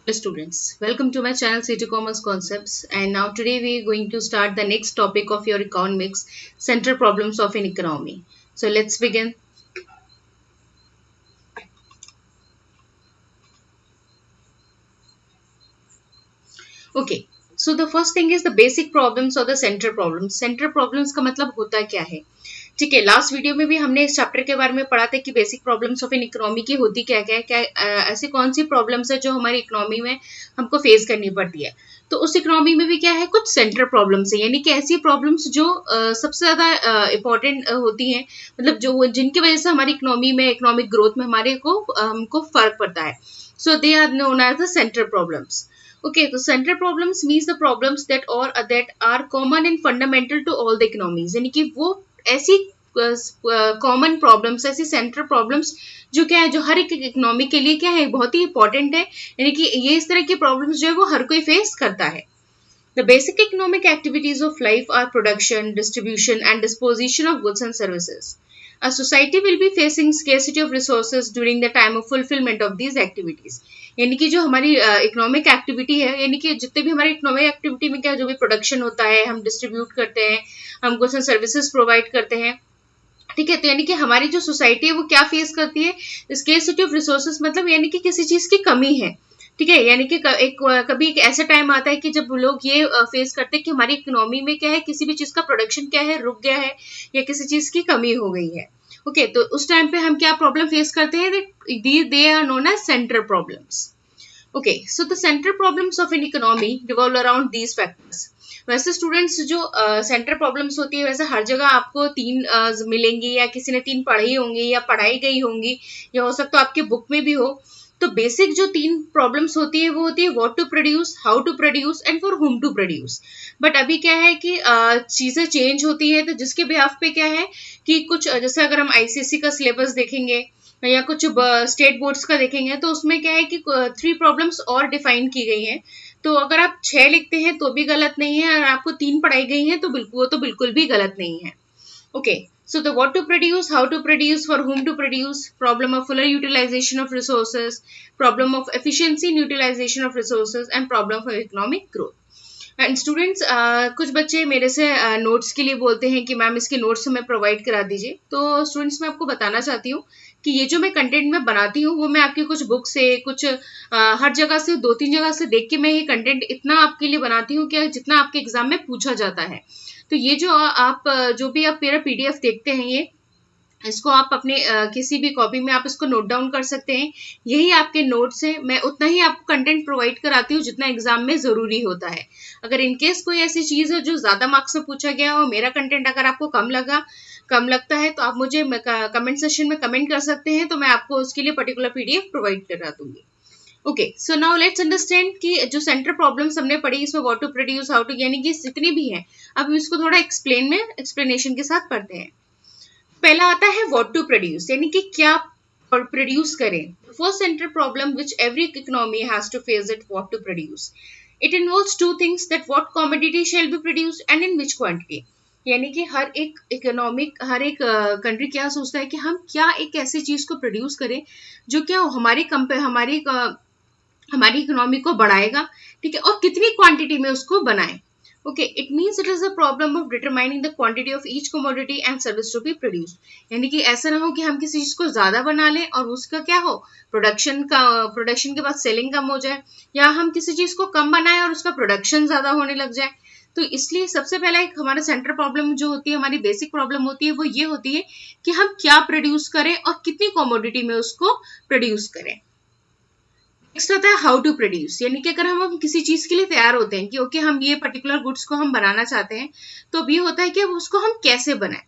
Hello students, welcome to my channel City Commerce Concepts, and now today we are going to start the next topic of your economics, central problems of an economy. So let's begin. Okay, so the first thing is the basic problems or the central problems. Central problems का मतलब होता क्या है? ठीक है, last video में भी हमने इस चैप्टर के बारे में पढ़ा था कि basic problems of an economy की होती क्या क्या है, ऐसी कौन सी प्रॉब्लम्स है जो हमारी इकोनॉमी में हमको फेस करनी पड़ती है। तो उस इकोनॉमी में भी क्या है, कुछ सेंट्रल प्रॉब्लम्स है, यानी कि ऐसी प्रॉब्लम्स जो सबसे ज्यादा इंपॉर्टेंट होती हैं, मतलब जो जिनकी वजह से हमारी इकोनॉमी में इकोनॉमिक ग्रोथ में हमको फर्क पड़ता है। So they are known as the central problems. Okay, so central problems means the problems that are common and fundamental to all the economies. यानी कि वो ऐसी कॉमन प्रॉब्लम्स, ऐसी सेंट्रल प्रॉब्लम्स जो क्या है, जो हर एक इकोनॉमी के लिए क्या है, बहुत ही इंपॉर्टेंट है। यानी कि ये इस तरह की प्रॉब्लम्स जो है वो हर कोई फेस करता है। The basic economic activities of life are production, distribution, and disposition of goods and services. A society will be facing scarcity of resources during the time of fulfillment of these activities. यानी कि जो हमारी economic activity है, यानी कि जितने भी हमारी इकोनॉमिक एक्टिविटी में क्या जो भी प्रोडक्शन होता है, हम डिस्ट्रीब्यूट करते हैं, हम गुड्स एंड सर्विसेज प्रोवाइड करते हैं। ठीक है, तो यानी कि हमारी जो सोसाइटी है वो क्या फेस करती है, स्केर्सिटी ऑफ रिसोर्सेज, मतलब यानी कि किसी चीज की कमी है। ठीक है, यानी कि कभी एक ऐसा टाइम आता है कि जब लोग ये फेस करते हैं कि हमारी इकोनॉमी में क्या है, किसी भी चीज का प्रोडक्शन क्या है, रुक गया है, या किसी चीज की कमी हो गई है। ओके, तो उस टाइम पे हम क्या प्रॉब्लम फेस करते हैं, they are known as central problems. Okay, so the central problems of an economy revolve around these factors. वैसे स्टूडेंट्स जो सेंट्रल प्रॉब्लम्स होती है, वैसे हर जगह आपको तीन मिलेंगी, या किसी ने तीन पढ़ी होंगी या पढ़ाई गई होंगी, या हो सकता है आपके बुक में भी हो। तो बेसिक जो तीन प्रॉब्लम्स होती है वो होती है what to produce, how to produce, and for whom to produce. But अभी क्या है कि चीजें चेंज होती है, तो जिसके बिहाफ पे क्या है कि कुछ जैसे अगर हम आईसीएसई का सिलेबस देखेंगे या कुछ स्टेट बोर्ड्स का देखेंगे, तो उसमें क्या है कि थ्री प्रॉब्लम्स और डिफाइन की गई हैं। तो अगर आप 6 लिखते हैं तो भी गलत नहीं है, और आपको 3 पढ़ाई गई है तो बिल्कुल भी गलत नहीं है। Okay, so the what to produce, how to produce, for whom to produce, problem of fuller utilization of resources, problem of efficiency in utilization of resources, and problem of economic growth. And students, कुछ बच्चे मेरे से notes के लिए बोलते हैं कि ma'am इसके नोट्स हमें प्रोवाइड करा दीजिए। तो स्टूडेंट्स, मैं आपको बताना चाहती हूँ कि ये जो मैं कंटेंट में बनाती हूँ वो मैं आपकी कुछ बुक से, कुछ हर जगह से, 2-3 जगह से देख के मैं ये कंटेंट इतना आपके लिए बनाती हूँ कि जितना आपके एग्जाम में पूछा जाता है। तो ये जो जो भी आप मेरा पीडीएफ देखते हैं, ये इसको आप अपने किसी भी कॉपी में आप इसको नोट डाउन कर सकते हैं। यही आपके नोट्स हैं। मैं उतना ही आपको कंटेंट प्रोवाइड कराती हूँ जितना एग्जाम में जरूरी होता है। अगर इनकेस कोई ऐसी चीज है जो ज्यादा मार्क्स में पूछा गया हो, मेरा कंटेंट अगर आपको कम लगता है, तो आप मुझे कमेंट सेक्शन में कमेंट कर सकते हैं, तो मैं आपको उसके लिए पर्टिकुलर पीडीएफ प्रोवाइड करा दूंगी। Okay, so now let's understand कि जो सेंट्रल प्रॉब्लम्स हमने पढ़ी, इसमें what to produce, how to, यानी कि जितनी भी हैं, अब इसको थोड़ा एक्सप्लेनेशन के साथ पढ़ते हैं। पहला आता है व्हाट टू प्रोड्यूस, यानी कि क्या प्रोड्यूस करें। First central problem which every economy has to face it, what to produce. It involves two things, that what commodity shall be produced and in which quantity. यानी कि हर एक country क्या सोचता है कि हम क्या एक ऐसी चीज को प्रोड्यूस करें जो क्या हमारी इकोनॉमी को बढ़ाएगा। ठीक है, और कितनी क्वांटिटी में उसको बनाए। Okay, it means it is a problem of determining the quantity of each commodity and service to be produced. यानी कि ऐसा ना हो कि हम किसी चीज को ज्यादा बना लें और उसका क्या हो, प्रोडक्शन के बाद सेलिंग कम हो जाए, या हम किसी चीज को कम बनाएं और उसका प्रोडक्शन ज्यादा होने लग जाए। तो इसलिए सबसे पहला एक हमारा सेंट्रल प्रॉब्लम जो होती है, हमारी बेसिक प्रॉब्लम होती है, वो ये होती है कि हम क्या प्रोड्यूस करें और कितनी कमोडिटी में उसको प्रोड्यूस करें। नेक्स्ट आता है हाउ टू प्रोड्यूस, यानी कि अगर हम किसी चीज के लिए तैयार होते हैं कि ओके हम ये पर्टिकुलर गुड्स को हम बनाना चाहते हैं, तो अब ये होता है कि अब उसको हम कैसे बनाएं।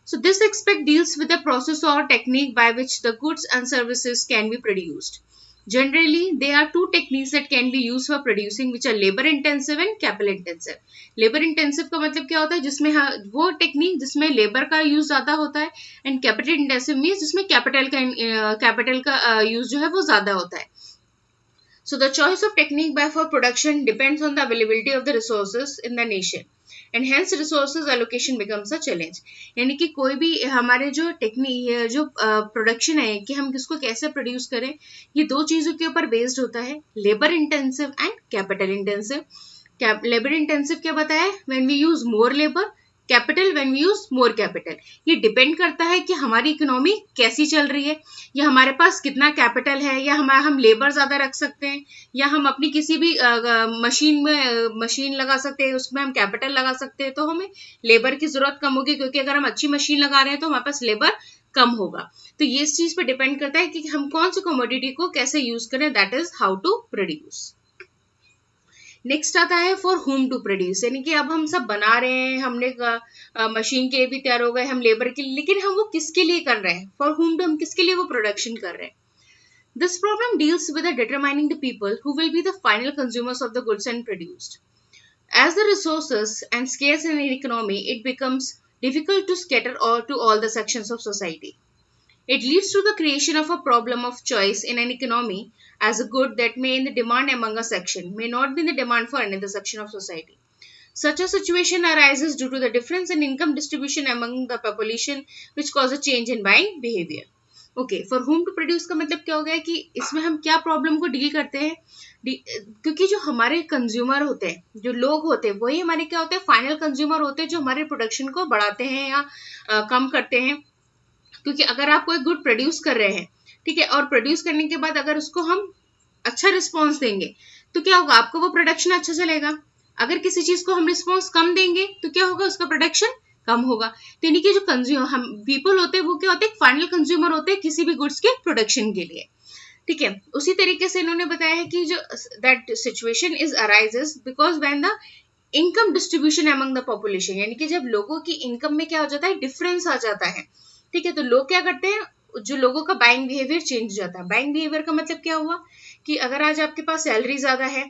So this expect deals with the process और technique by which the goods and services can be produced. Generally, there are two techniques that can be used for producing, which are labor intensive and capital intensive. Labor intensive का मतलब क्या होता है, जिसमें वो technique जिसमें labour का use ज्यादा होता है, एंड कैपिटल इंटेंसिव मीन्स जिसमें कैपिटल का यूज जो है वो ज्यादा होता है। So the choice of technique by for production depends on the availability of the resources in the nation and hence resources allocation becomes a challenge. यानी कि कोई भी हमारे जो टेक्निक जो प्रोडक्शन है कि हम किसको कैसे प्रोड्यूस करें, ये दो चीजों के ऊपर बेस्ड होता है, labour intensive and capital intensive. Labour intensive क्या बताया, when we use more labour, capital when we use more capital. ये डिपेंड करता है कि हमारी इकोनॉमी कैसी चल रही है, या हमारे पास कितना कैपिटल है, या हम लेबर ज्यादा रख सकते हैं, या हम अपनी किसी भी मशीन में मशीन लगा सकते हैं, उसमें हम कैपिटल लगा सकते हैं, तो हमें लेबर की जरूरत कम होगी, क्योंकि अगर हम अच्छी मशीन लगा रहे हैं तो हमारे पास लेबर कम होगा। तो ये इस चीज पर डिपेंड करता है कि हम कौन सी कमोडिटी को कैसे यूज करें, that is how to produce. Next आता है फॉर होम टू प्रोड्यूस, यानी कि अब हम सब बना रहे हैं, हमने मशीन के लिए भी तैयार हो गए, हम लेबर के लिए, लेकिन हम वो किसके लिए कर रहे हैं, फॉर होम टू, हम किसके लिए वो प्रोडक्शन कर रहे हैं। This problem deals with determining the people who will be the final consumers of the goods and produced. As the resources and scarce in an economy, it becomes difficult to scatter to all the sections of society. It leads to the creation of a problem of choice in an economy, as a good that may in the demand among a section may not be in the demand for another section of society. Such a situation arises due to the difference in income distribution among the population, which cause a change in buying behavior. Okay, for whom to produce का मतलब क्या हो गया कि इसमें हम क्या problem को डील करते हैं, क्योंकि जो हमारे कंज्यूमर होते हैं, जो लोग होते हैं, वही हमारे क्या होते हैं, फाइनल कंज्यूमर होते हैं, जो हमारे प्रोडक्शन को बढ़ाते हैं या कम करते हैं। क्योंकि अगर आप कोई गुड प्रोड्यूस कर रहे हैं, ठीक है, और प्रोड्यूस करने के बाद अगर उसको हम अच्छा रिस्पॉन्स देंगे तो क्या होगा, आपका वो प्रोडक्शन अच्छा चलेगा। अगर किसी चीज को हम रिस्पॉन्स कम देंगे तो क्या होगा, उसका प्रोडक्शन कम होगा। तो यानी कि जो कंज्यूमर हम पीपल होते हैं वो क्या होते हैं, फाइनल कंज्यूमर होते हैं किसी भी गुड्स के प्रोडक्शन के लिए। ठीक है, उसी तरीके से इन्होंने बताया है कि जो that situation is arises because when the income distribution among the population, यानी कि जब लोगों की इनकम में क्या हो जाता है, डिफरेंस आ जाता है। ठीक है, तो लोग क्या करते हैं, जो लोगों का बाइंग बिहेवियर चेंज हो जाता है। बाइंग बिहेवियर का मतलब क्या हुआ कि अगर आज आपके पास सैलरी ज्यादा है,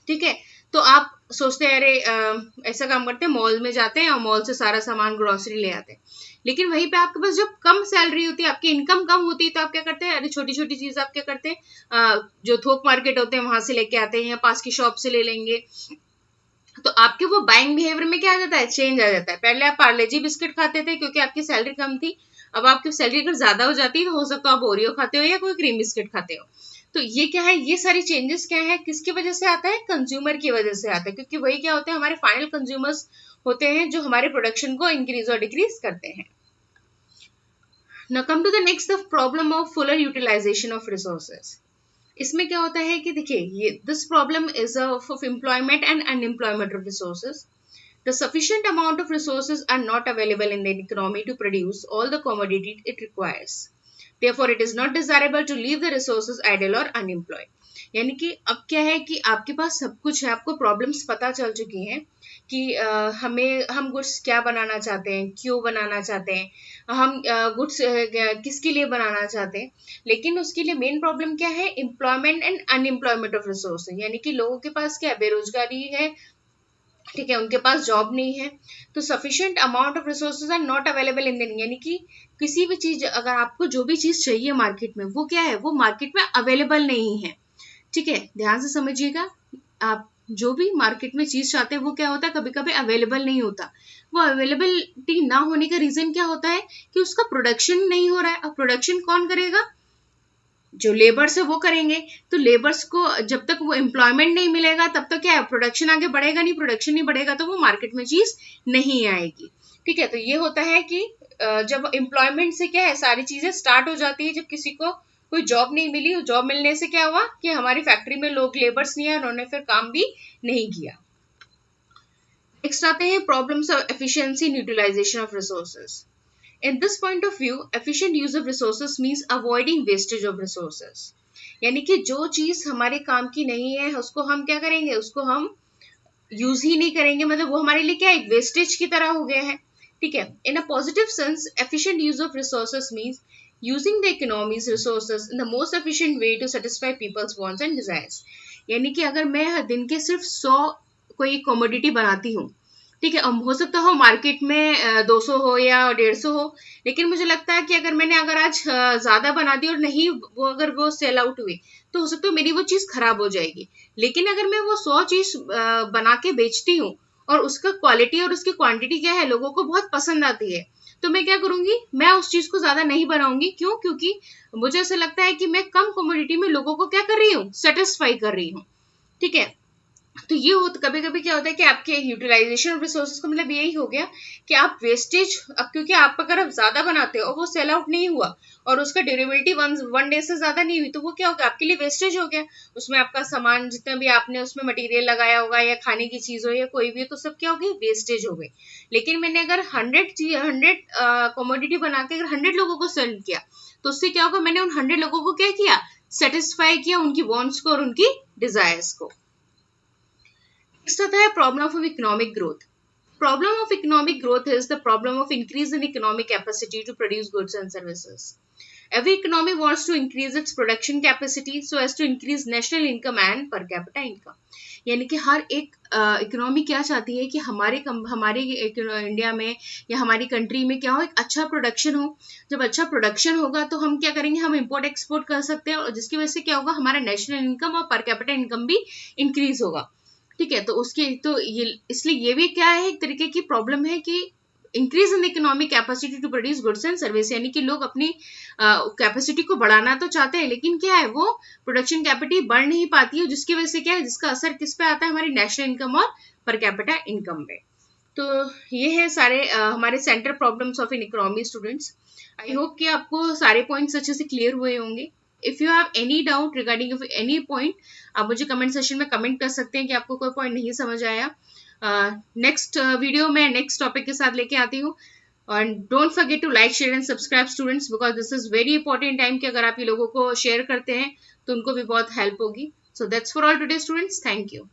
ठीक है, तो आप सोचते हैं अरे ऐसा काम करते हैं, मॉल में जाते हैं और मॉल से सारा सामान ग्रोसरी ले आते हैं। लेकिन वहीं पे आपके पास जब कम सैलरी होती है, आपकी इनकम कम होती है, तो आप क्या करते हैं, अरे छोटी छोटी चीज आप क्या करते हैं, जो थोक मार्केट होते हैं वहां से लेके आते हैं, या पास की शॉप से ले लेंगे। तो आपके वो बाइंग बिहेवियर में क्या आ जाता है, चेंज आ जाता है। पहले आप पार्लेजी बिस्किट खाते थे क्योंकि आपकी सैलरी कम थी, अब आपकी सैलरी अगर ज्यादा हो जाती है तो हो सकता है आप ओरियो खाते हो या कोई क्रीम बिस्किट खाते हो। तो ये क्या है, ये सारी चेंजेस क्या है, किसकी वजह से आता है, कंज्यूमर की वजह से आता है, क्योंकि वही क्या होते हैं, हमारे फाइनल कंज्यूमर्स होते हैं जो हमारे प्रोडक्शन को इंक्रीज और डिक्रीज करते हैं। Now come to the next, the problem of fuller utilisation of resources. इसमें क्या होता है कि देखिए, ये this problem is of employment and unemployment of resources. The sufficient amount of resources are not available in the economy to produce all the commodity it requires. Therefore, it is not desirable to leave the resources idle or unemployed. यानी कि अब क्या है कि आपके पास सब कुछ है, आपको प्रॉब्लम्स पता चल चुकी हैं कि हम गुड्स क्या बनाना चाहते हैं, क्यों बनाना चाहते हैं, हम गुड्स किसके लिए बनाना चाहते हैं। लेकिन उसके लिए मेन प्रॉब्लम क्या है, employment and unemployment of resources, यानी कि लोगों के पास क्या बेरोजगारी है, ठीक है, उनके पास जॉब नहीं है। तो sufficient amount of resources are not available in the, यानी कि किसी भी चीज, अगर आपको जो भी चीज चाहिए मार्केट में, वो क्या है, वो मार्केट में अवेलेबल नहीं है। ठीक है, ध्यान से समझिएगा, आप जो भी मार्केट में चीज चाहते हैं वो क्या होता है, कभी कभी अवेलेबल नहीं होता। वो अवेलेबिलिटी ना होने का रीजन क्या होता है कि उसका प्रोडक्शन नहीं हो रहा है। अब प्रोडक्शन कौन करेगा, जो लेबर्स है वो करेंगे। तो लेबर्स को जब तक वो एम्प्लॉयमेंट नहीं मिलेगा तब तक क्या है, प्रोडक्शन आगे बढ़ेगा नहीं, प्रोडक्शन नहीं बढ़ेगा तो वो मार्केट में चीज नहीं आएगी। ठीक है, तो ये होता है कि जब एम्प्लॉयमेंट से क्या है, सारी चीजें स्टार्ट हो जाती है। जब किसी को कोई जॉब नहीं मिली, जॉब मिलने से क्या हुआ कि हमारी फैक्ट्री में लोग लेबर्स नहीं है, उन्होंने फिर काम भी नहीं किया। नेक्स्ट आते हैं problems of efficiency and utilisation of resources. In this point of view, efficient use of resources means avoiding wastage of resources. यानी कि जो चीज हमारे काम की नहीं है उसको हम क्या करेंगे, उसको हम यूज ही नहीं करेंगे, मतलब वो हमारे लिए क्या एक वेस्टेज की तरह हो गया है। ठीक है, in a positive sense efficient use of resources means using the economy's resources in the most efficient way to satisfy people's wants and desires. यानी कि अगर मैं दिन के सिर्फ 100 कोई कमोडिटी बनाती हूँ, ठीक है, हो सकता हो मार्केट में 200 हो या 150 हो, लेकिन मुझे लगता है कि अगर आज ज्यादा बना दी और नहीं अगर वो सेल आउट हुई तो हो सकता है मेरी वो चीज खराब हो जाएगी। लेकिन अगर मैं वो 100 चीज बना के बेचती हूँ और उसका क्वालिटी और उसकी क्वांटिटी क्या है, लोगों को बहुत पसंद आती है, तो मैं क्या करूंगी, मैं उस चीज को ज्यादा नहीं बनाऊंगी। क्यों? क्योंकि मुझे ऐसा लगता है कि मैं कम कमोडिटी में लोगों को क्या कर रही हूँ, सेटिस्फाई कर रही हूँ। ठीक है, तो ये हो, कभी कभी क्या होता है कि आपके यूटिलाइजेशन ऑफ रिसोर्सेज का मतलब यही हो गया कि आप वेस्टेज, अब क्योंकि आप अगर आप ज्यादा बनाते हो और वो सेल आउट नहीं हुआ और उसका ड्यूरेबिलिटी वन डे से ज्यादा नहीं हुई, तो वो क्या होगा, आपके लिए वेस्टेज हो गया। उसमें आपका सामान जितना भी आपने उसमें मटेरियल लगाया होगा या खाने की चीज हो या कोई भी, तो सब क्या हो गई, वेस्टेज हो गई। लेकिन मैंने अगर 100 कमोडिटी बना के अगर 100 लोगों को सेल किया, तो उससे क्या होगा, मैंने उन 100 लोगों को क्या किया, सेटिस्फाई किया, उनकी वांट्स को और उनकी डिजायर्स को। Next आता है problem of economic growth. Problem of economic growth is the problem of increase in economic capacity to produce goods and services. Every economy wants to increase its production capacity so as to increase national income and per capita income. यानी कि हर एक economy क्या चाहती है कि हमारे India में या हमारी कंट्री में क्या हो, एक अच्छा प्रोडक्शन हो। जब अच्छा प्रोडक्शन होगा तो हम क्या करेंगे, हम इंपोर्ट एक्सपोर्ट कर सकते हैं, और जिसकी वजह से क्या होगा, हमारा नेशनल इनकम और पर कैपिटा इनकम भी इंक्रीज होगा। ठीक है, तो उसके तो ये इसलिए ये भी क्या है, एक तरीके की प्रॉब्लम है कि increase in economic capacity to produce goods and service, यानी कि लोग अपनी कैपेसिटी को बढ़ाना तो चाहते हैं, लेकिन क्या है, वो प्रोडक्शन कैपेसिटी बढ़ नहीं पाती है, जिसकी वजह से क्या है, जिसका असर किस पे आता है, हमारी नेशनल इनकम और पर कैपिटा इनकम पे। तो ये है सारे हमारे centre problems of in economy students. I hope कि आपको सारे पॉइंट्स अच्छे से क्लियर हुए होंगे। If you have any doubt regarding any point, आप मुझे कमेंट सेशन में कमेंट कर सकते हैं कि आपको कोई पॉइंट नहीं समझ आया। नेक्स्ट वीडियो में नेक्स्ट टॉपिक के साथ लेके आती हूँ। और don't forget to like, share and subscribe students, because this is very important time कि अगर आप ये लोगों को शेयर करते हैं तो उनको भी बहुत हेल्प होगी। So that's for all today students, thank you.